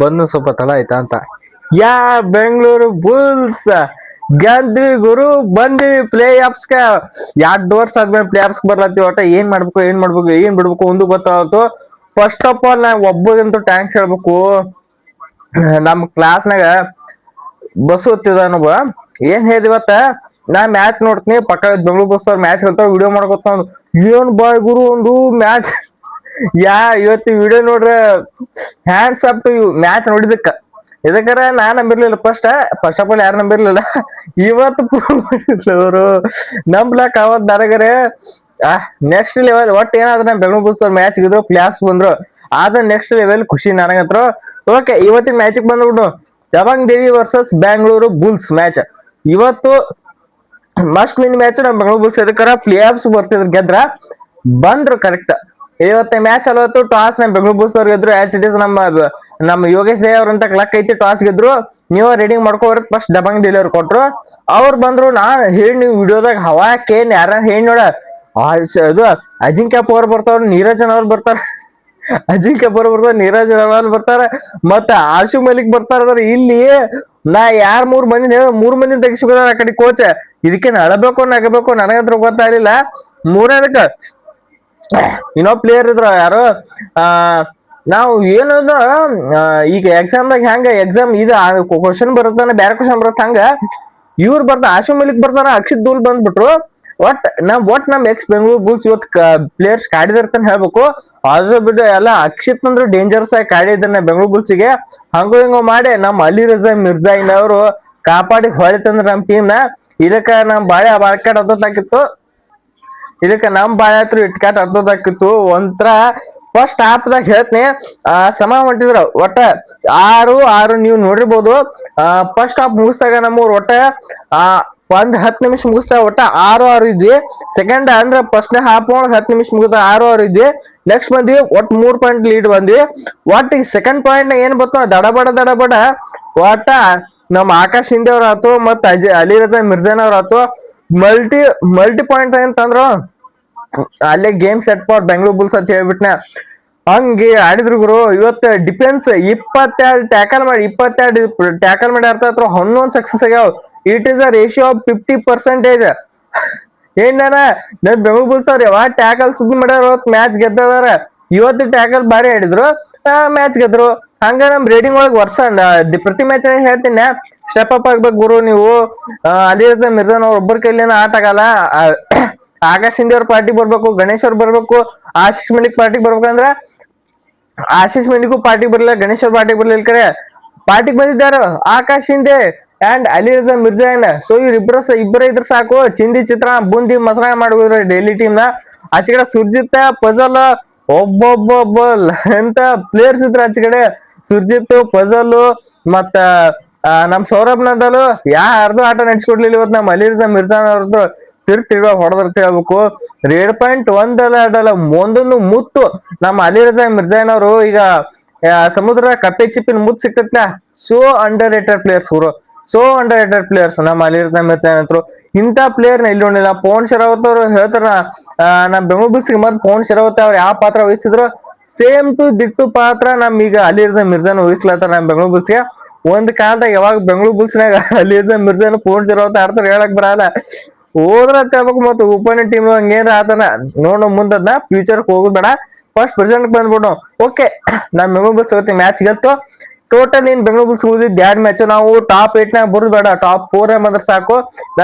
ಬಂದು ಸ್ವಲ್ಪ ತಡ ಆಯ್ತಾ ಅಂತ. ಯಾ ಬೆಂಗಳೂರು ಬುಲ್ಸ್ ಗೆದ್ವಿ ಗುರು, ಬಂದಿವಿ ಪ್ಲೇ ಆಫ್ಸ್ಗ. 2 ವರ್ಷ ಆದ್ಮೇಲೆ ಪ್ಲೇ ಆಫ್ಸ್ ಬರ್ಲತ್ತಿ. ಒಟ್ಟ ಏನ್ ಮಾಡ್ಬೇಕು ಏನ್ ಬಿಡ್ಬೇಕು ಒಂದು ಗೊತ್ತಾಗತ್ತು. ಫಸ್ಟ್ ಆಫ್ ಆಲ್ ನಾ ಒಬ್ಬದಂತೂ ಟ್ಯಾಂಕ್ಸ್ ಹೇಳ್ಬೇಕು. ನಮ್ ಕ್ಲಾಸ್ನಾಗ ಬಸ್ ಓದ್ತಿದಾನೊಬ್ಬ. ಏನ್ ಹೇಳಿವತ್ತ, ನಾ ಮ್ಯಾಚ್ ನೋಡ್ತೀನಿ, ಪಕ್ಕ ಬೆಂಗಳೂರು ಬಸ್ ಅವ್ರ ಮ್ಯಾಚ್ ಹೇಳ್ತಾವ, ವಿಡಿಯೋ ಮಾಡ್ಕೊತ. ಏನ್ ಬಾಯ್ ಗುರು ಒಂದು ಮ್ಯಾಚ್ ಇವತ್ತು ವಿಡಿಯೋ ನೋಡ್ರ hands up to you. Match ನೋಡಿದಕ್ಕ ಇದಕ್ಕಾರ ನಾ ನಂಬಿರ್ಲಿಲ್ಲ. ಫಸ್ಟ್ ಆಫ್ ಆಲ್ ಯಾರು ನಂಬಿರ್ಲಿಲ್ಲ. ಇವತ್ತು ಪ್ರೂವ್ ಮಾಡಿದ್ರು ಅವರು. ನಂಬ್ಲಕ್ ಅವತ್ ನನಗರೆ ನೆಕ್ಸ್ಟ್ ಲೆವೆಲ್. ಒಟ್ಟು ಏನಾದ್ರು ನಮ್ ಬೆಂಗಳೂರು ಬುಲ್ಸ್ ಅವ್ರ ಮ್ಯಾಚ್ ಗಿದ್ರು ಪ್ಲೇ ಆಫ್ಸ್ ಬಂದ್ರು, ಆದ್ರೆ ನೆಕ್ಸ್ಟ್ ಲೆವೆಲ್ ಖುಷಿ ನನಗಂತ್ರ. ಓಕೆ, ಇವತ್ತಿನ ಮ್ಯಾಚಿಗೆ ಬಂದ್ಬಿಟ್ಟು ದಬಂಗ್ ದೇವಿ ವರ್ಸಸ್ ಬ್ಯಾಂಗ್ಳೂರು ಬುಲ್ಸ್ ಮ್ಯಾಚ್. ಇವತ್ತು ಮಸ್ಟ್ ವಿನ್ ಮ್ಯಾಚ್. ನಮ್ ಬೆಂಗಳೂರು ಬುಲ್ಸ್ ಎದಕ್ಕಾರ ಪ್ಲೇ ಆಫ್ಸ್ ಬರ್ತಿದ್ರು, ಗೆದ್ರ ಬಂದ್ರು ಕರೆಕ್ಟ್. ಇವತ್ತ ಮ್ಯಾಚ್ ಅಲ್ವತ್ತು ಟಾಸ್ ನಮ್ ಬೆಂಗಳೂರು ಬುಲ್ಸ್ ಅವ್ರು ಗೆದ್ರು. ಆಸ್ ಇಟ್ ಇಸ್ ನಮ್ಮ ಯೋಗೇಶ್ ದೇವ್ ಅವ್ರಂತ ಲಕ್ ಐತಿ, ಟಾಸ್ ಗೆದ್ರು. ನೀವು ರೆಡಿ ಮಾಡ್ಕೋರ್ ಫಸ್ಟ್ ದಬಂಗ್ ಡೆಲಿವರ್ ಕೊಟ್ರು. ಅವ್ರು ಬಂದ್ರು. ನಾ ಹೇಳಿ ನೀವು ವಿಡಿಯೋದಾಗ ಹವಾಕೇನ್ ಯಾರ ಹೇಳಿ ನೋಡ, ಅದು ಅಜಿಂಕ್ಯ ಪವರ್ ಬರ್ತಾವ್ರ, ನೀರಜನ್ ಅವ್ರು ಬರ್ತಾರ, ಅಜಿಂಕ್ಯ ಪವರ್ ಬರ್ತಾರ, ನೀರಜ್ ಅವ್ರು ಬರ್ತಾರ, ಮತ್ತ ಆಶು ಮಲಿಕ್ ಬರ್ತಾರ. ಇಲ್ಲಿ ನಾ ಯಾರ್ 3 ಮಂದಿ ತೆಗಿಸ್ಕೋದಾರ ಆ ಕಡೆ ಕೋಚ್. ಇದಕ್ಕೆ ಅಳಬೇಕು ನಗಬೇಕು ನನಗಂತ್ರ ಗೊತ್ತಾಗ್ಲಿಲ್ಲ. ಮೂರನೇದಕ್ಕ ಇನ್ನೊಬ್ಬ ಪ್ಲೇಯರ್ ಇದ್ರ ಯಾರು, ನಾವು ಏನದ ಈಗ ಎಕ್ಸಾಮ್ದಾಗ ಹೆಂಗ ಎಕ್ಸಾಮ್ ಇದು ಕ್ವಶನ್ ಬರುತ್ತಾನ, ಬ್ಯಾರೆ ಕ್ವಶನ್ ಬರುತ್ತ, ಹಂಗ ಇವ್ರು ಬರ್ತಾರ, ಆಶು ಮಲಿಕ್ ಬರ್ತಾರ, ಅಕ್ಷಿತ್ ದೂಲ್ ಬಂದ್ಬಿಟ್ರು. ನಮ್ ಎಕ್ಸ್ ಬೆಂಗಳೂರು ಬುಲ್ಸ್ ಇವತ್ ಪ್ಲೇಯರ್ಸ್ ಕಾಡಿದಿರ್ತಾನೆ ಹೇಳ್ಬೇಕು. ಅದ್ರ ಬಿಟ್ಟು ಎಲ್ಲ ಅಕ್ಷಿತ್ ಅಂದ್ರು ಡೇಂಜರಸ್ ಆಗಿ ಕಾಡಿದ್ದಾನೆ ಬೆಂಗಳೂರು ಬುಲ್ಸ್ಗೆ. ಹಂಗೋ ಹಿಂಗೋ ಮಾಡಿ ನಮ್ ಅಲಿ ರಜಾ ಮಿರ್ಜಾಯಿನ್ ಅವರು ಕಾಪಾಡಿ ಹೊಳಿತಂದ್ರ ನಮ್ ಟೀಮ್ ನ. ಇದಕ್ಕ ನಮ್ ಬಾಳೆ ಬಾಳ್ಕಾಟ್ ಹತ್ತೋದಾಕಿತ್ತು, ಇದಕ್ಕ ನಮ್ ಬಾಳೆ ಹತ್ರ ಇಟ್ಕಾಟ್ ಹತ್ತೋದಾಕಿತ್ತು. ಒಂಥರ ಫಸ್ಟ್ ಹಾಫ್ದಾಗ ಹೇಳ್ತೀನಿ, ಸಮ ಹೊಂಟಿದ್ರ ಒಟ್ಟ 6-6 ನೀವು ನೋಡಿರ್ಬೋದು. ಫಸ್ಟ್ ಹಾಫ್ ಮುಗಿಸ್ದಾಗ ನಮ್ಮೂರ್ ಒಟ್ಟ ಒಂದ್ 10 ನಿಮಿಷ ಮುಗಿಸ್ತಾ ಒಟ್ಟ 6-6 ಇದ್ವಿ. ಸೆಕೆಂಡ್ ಅಂದ್ರ ಫಸ್ಟ್ ಹಾಫ್ 10 ನಿಮಿಷ ಮುಗಿದ 6-6 ಇದ್ವಿ. ನೆಕ್ಸ್ಟ್ ಬಂದ್ವಿ ಒಟ್ 3 ಪಾಯಿಂಟ್ ಲೀಡ್ ಬಂದ್ವಿ. ಒಟ್ ಈಗ ಸೆಕೆಂಡ್ ಪಾಯಿಂಟ್ ಏನ್ ಬರ್ತೋ ದಡಬಡ ಒಟ್ಟ ನಮ್ ಆಕಾಶ್ ಹಿಂದೆ ಅವ್ರ ಆತು, ಮತ್ ಅಲಿ ರಜಾ ಮಿರ್ಜಾನ್ ಅವ್ರ ಆತು. ಮಲ್ಟಿ ಪಾಯಿಂಟ್ ಅಂತಂದ್ರು ಅಲ್ಲೇ game set for Bengaluru Bulls ಅಂತ ಹೇಳ್ಬಿಟ್ನ. ಹಂಗೆ ಆಡಿದ್ರು ಗುರು. ಇವತ್ತು ಡಿಫೆನ್ಸ್ 22 ಟ್ಯಾಕಲ್ ಮಾಡಿ 22 ಟ್ಯಾಕಲ್ ಮಾಡಿ ಅರ್ಥ 11 ಸಕ್ಸಸ್ ಆಗ್ಯಾವ. It is a ratio of 50%. ಏನ್ ನನ್ ಬೆಂಗಳೂರು ಬುಲ್ಸ್ ಅವ್ರ ಯಾವ ಟ್ಯಾಕಲ್ ಸುದ್ದಿ ಮಾಡ್ಯಾರ, ಮ್ಯಾಚ್ ಗೆದ್ದದಾರ. ಇವತ್ತು ಟ್ಯಾಕಲ್ ಬಾರಿ ಆಡಿದ್ರು, ಮ್ಯಾಚ್ ಗೆದ್ರು. ಹಂಗ ನಮ್ ರೇಡಿಂಗ್ ಒಳಗ್ ವರ್ಷ ಪ್ರತಿ ಮ್ಯಾಚ್ ಹೇಳ್ತೀನಿ, ಸ್ಟೆಪ್ ಅಪ್ ಆಗ್ಬೇಕು ಗುರು ನೀವು. ಅಲಿ ರಜಾ ಮಿರ್ಜಾನ್ ಅವ್ರ ಒಬ್ಬರ ಕೈಲೇನ ಆಟ ಆಗಲ್ಲ. ಆಕಾಶ್ ಹಿಂದೆ ಅವ್ರ ಪಾರ್ಟಿ ಬರ್ಬೇಕು, ಗಣೇಶ್ ಅವ್ರು ಬರ್ಬೇಕು, ಆಶೀಶ್ ಮಲಿಕ್ ಪಾರ್ಟಿ ಬರ್ಬೇಕಂದ್ರ ಆಶೀಶ್ ಮಲಿಕ್ ಪಾರ್ಟಿ ಬರ್ಲಿಲ್ಲ, ಗಣೇಶ್ ಅವ್ರ ಪಾರ್ಟಿ ಬರ್ಲಿಲ್ಲ. ಕರೆ ಪಾರ್ಟಿಗೆ ಬಂದಿದ್ದಾರ ಆಕಾಶ್ ಹಿಂದೆ ಅಂಡ್ ಅಲಿ ರಜಾ ಮಿರ್ಜಾನ್. ಸೊ ಇಬ್ಬರ ಇದ್ರ ಸಾಕು, ಚಿಂದಿ ಚಿತ್ರ ಬೂಂದಿ ಮಸರ ಮಾಡುದ್ರ ಡೆಲ್ಲಿ ಟೀಮ್ ನ. ಆಚೆ ಕಡೆ ಸುರ್ಜಿತ್ ಪಜಲ್ ಒಬ್ಬೊಬ್ಬೊಬ್ಬ ಎಂತ ಪ್ಲೇಯರ್ಸ್ ಇದ್ರ ಆಚೆ ಕಡೆ. ಸುರ್ಜಿತ್ ಪಜಲ್ ಮತ್ತ ನಮ್ ಸೌರಭ್ ನಂದಲು ಯಾರ್ದು ಆಟ ನಡೆಸ್ಕೊಡ್ಲಿಲ್ಲ ಇವತ್ತು. ನಮ್ ಅಲಿ ರಜಾ ಮಿರ್ಜಾನ್ ಅವ್ರದ್ದು ತಿರ್ತಿಡುವ ಹೊಡೆದಿರ್ತ ಹೇಳ್ಬೇಕು. 1 ಅಲ್ಲ ಒಂದೊಂದು ಮುತ್ತು ನಮ್ಮ ಅಲಿ ರಜಾ ಮಿರ್ಜಾನ್ ಅವರು. ಈಗ ಸಮುದ್ರ ಕಪ್ಪೆ ಚಿಪ್ಪಿನ ಮುತ್ತು ಸಿಕ್ತತ್ಲ. ಸೋ ಅಂಡರ್ ರೇಟೆಡ್ ಪ್ಲೇಯರ್ಸ್ ಗುರು, ಸೋ ಅಂಡರ್ ರೇಟೆಡ್ ಪ್ಲೇಯರ್ಸ್ ನಮ್ಮ ಅಲಿ ರಜಾ ಮಿರ್ಜಾನ್ ಅಂತರು. ಇಂಥ ಪ್ಲೇಯರ್ ನ ಇಲ್ಲಿ ನೋಡಿಲ್ಲ. ಪವನ್ ಶರಾವತ್ ಅವರು ಹೇಳ್ತಾರ ನಮ್ ಬೆಂಗಳೂರು ಬುಲ್ಸ್ಗೆ ಮತ್ ಪವನ್ ಶರಾವತ್ ಅವ್ರು ಯಾವ ಪಾತ್ರ ವಹಿಸಿದ್ರು ಸೇಮ್ ಟು ದಿಟ್ಟು ಪಾತ್ರ ನಮ್ ಈಗ ಅಲಿ ರಜಾ ಮಿರ್ಜಾನ್ ವಹಿಸ್ಲತ್ತಾರ ನಮ್ ಬೆಂಗಳೂರು ಬುಲ್ಸ್ಗೆ. ಒಂದ್ ಕಾಲದಾಗ ಯಾವಾಗ ಬೆಂಗಳೂರು ಬುಲ್ಸ್ನಾಗ ಅಲಿ ರಜಾ ಮಿರ್ಜಾನ್ ಪವನ್ ಶರಾವತ್ ಆಡ್ತಾರ ಹೇಳಕ್ ಬರಲ್ಲ. ಹೋದ್ರ ಹೇಳ್ಬೇಕು, ಮತ್ತ ಓಪೋನೆಂಟ್ ಟೀಮ್ ಹಂಗೇನ್ರ ಆತನ ನೋಡು ಮುಂದದ್ನ ಫ್ಯೂಚರ್ ಹೋಗುದ್ ಬೇಡ, ಫಸ್ಟ್ ಪ್ರೆಸೆಂಟ್ ಬಂದ್ಬಿಟ್ಟು. ಓಕೆ, ನಮ್ ಬೆಂಗಳೂರು ಬುಲ್ಸ್ ಇವತ್ತು ಮ್ಯಾಚ್ ಗೆತ್ತು. ಟೋಟಲ್ ಏನ್ ಬೆಂಗಳೂರು ಬುಲ್ಸ್ ಉಳಿದಿದ್ದು 2 ಮ್ಯಾಚ್. ನಾವು ಟಾಪ್ 8 ನಾಗ ಬರುದ್ ಬೇಡ, ಟಾಪ್ 4 ಬಂದ್ರೆ ಸಾಕು.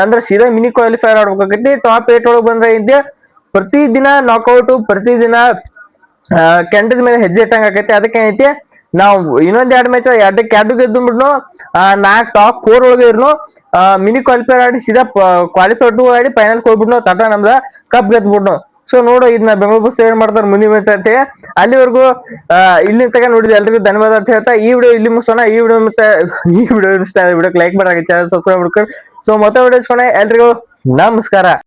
ಅಂದ್ರೆ ಸೀದಾ ಮಿನಿ ಕ್ವಾಲಿಫೈರ್ ಆಡ್ಬೇಕಾಗೈತಿ. ಟಾಪ್ 8 ಒಳಗೆ ಬಂದ್ರೆ ಇದ್ದೆ ಪ್ರತಿದಿನ ನಾಕ್ಔಟ್, ಪ್ರತಿದಿನ ಕೆಂಡದ ಮೇಲೆ ಹೆಜ್ಜೆ ಇಟ್ಟಂಗ ಆಕೈತಿ. ಅದಕ್ಕೆ ಏನೈತಿ, ನಾವು ಇನ್ನೊಂದ್ 2 ಮ್ಯಾಚ್ 2 ಗೆದ್ದು ಬಿಡ್ನು, 4 ಟಾಪ್ 4 ಒಳಗೆ ಇರ್ನು, ಮಿನಿ ಕ್ವಾಲಿಫೈರ್ ಆಡಿ ಸೀದಾ ಕ್ವಾಲಿಫೈ 2 ಆಡಿ ಫೈನಲ್ ಹೋಗ್ಬಿಡ್ನು, ತಟ ನಮ್ದ ಕಪ್ ಗೆದ್ಬಿಡ್ನು. ಸೊ ನೋಡು, ಇದನ್ನ ಬೆಂಗಳೂರು ಬುಲ್ಸ್ ಏನ್ ಮಾಡ್ತಾರೆ ಮುಂದಿನ ಮ್ಯಾಚ್ ಅಂತ. ಅಲ್ಲಿವರೆಗೂ ಇಲ್ಲಿ ತಗ ನೋಡಿದ ಎಲ್ರಿಗೂ ಧನ್ಯವಾದ ಅಂತ ಹೇಳ್ತಾ ಈ ವಿಡಿಯೋ ಇಲ್ಲಿ ಮುಗಿಸೋಣ. ಈ ವಿಡಿಯೋ ಇಷ್ಟ, ವಿಡಿಯೋಕ್ಕೆ ಲೈಕ್ ಮಾಡಿ, ಚಾನಲ್ ಸಬ್ಸ್ಕ್ರೈಬ್ ಮಾಡ್ಕೊಂಡು. ಸೊ ಮತ್ತೆ ವಿಡಿಯೋ ಎಲ್ರಿಗೂ ನಮಸ್ಕಾರ.